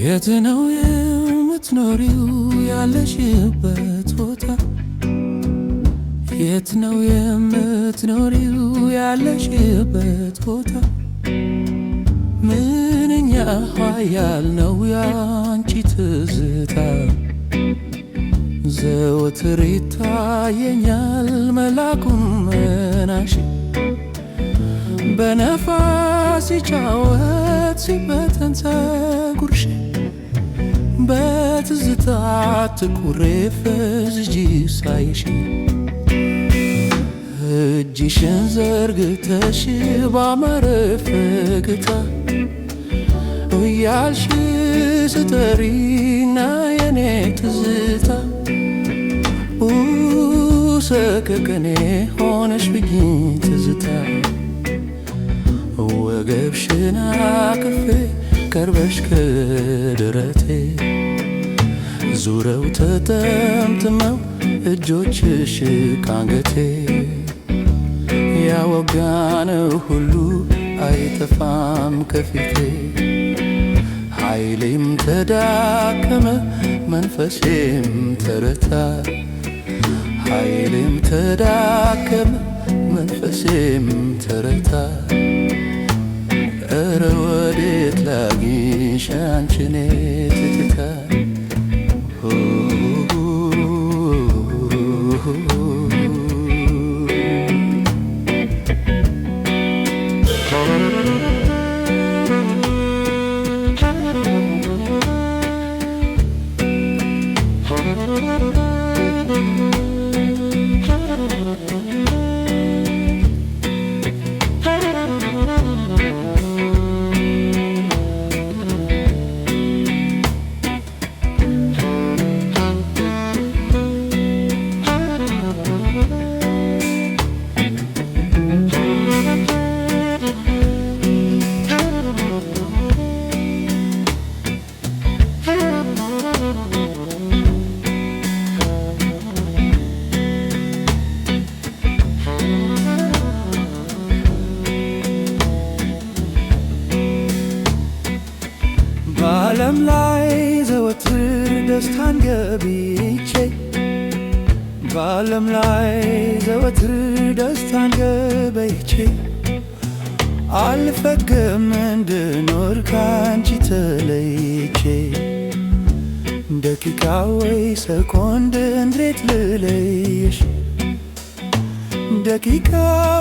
የት ነው የምትኖሪው ያለሽበት ቦታ? የት ነው የምትኖሪው ያለሽበት ቦታ? ምንኛ ኃያል ነው ያንቺ ትዝታ፣ ዘወትር ይታየኛል መላኩም መናሽ በነፋስ ሲጫወት ሲበተን ፀጉርሽ በትዝታ ትኩሬ ፈዝዤ ሳይሽ እጅሽን ዘርግተሽ ባማረ ፈገግታ እያልሽ ስጠሪና የኔ ትዝታ ሰቀቀኔ ሆነሽ ብኝ ትዝታ ወገብሽን አቅፌ ቀርበሽ ከደረቴ ዙረው ተጠምጥመው እጆችሽ ካንገቴ ያወጋነው ሁሉ አይጠፋም ከፊቴ ኃይሌም ተዳከመ መንፈሴም ተረታ ኃይሌም ተዳከመ መንፈሴም ተረታ እረ ወዴት ላግኝሽ አንቺን ትዝታ በዓለም ላይ ዘወትር ደስታን ገብቼ በዓለም ላይ ዘወትር ደስታን ገብቼ አልፈቅድም እንድኖር ካንቺ ተለይቼ ደቂቃ ወይ ሰኮንድ እንዴት ልለይሽ ደቂቃ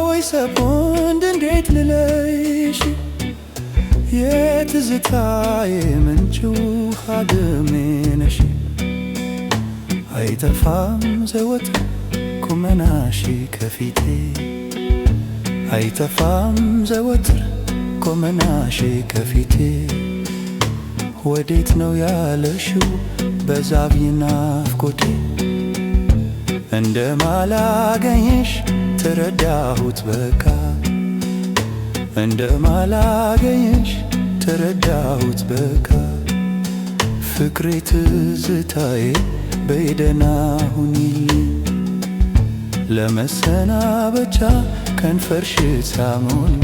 ወይ ሰኮንድ እንዴት ልለይሽ የትዝታዬ ምንጭ ውሃ ደሜ ነሽ አይጠፋም ዘወትር ቁመናሽ ከፊቴ አይጠፋም ዘወትር ቁመናሽ ከፊቴ ወዴት ነው ያለሽው በዛብኝ ናፍቆቴ እንደማላገኝሽ ተረዳሁት በቃ እንደማላገኝሽ ተረዳሁት በቃ ፍቅሬ ትዝታዬ በይደና ሁኚልኝ ለመሰናበቻ ከንፈርሽ ሳሙኝ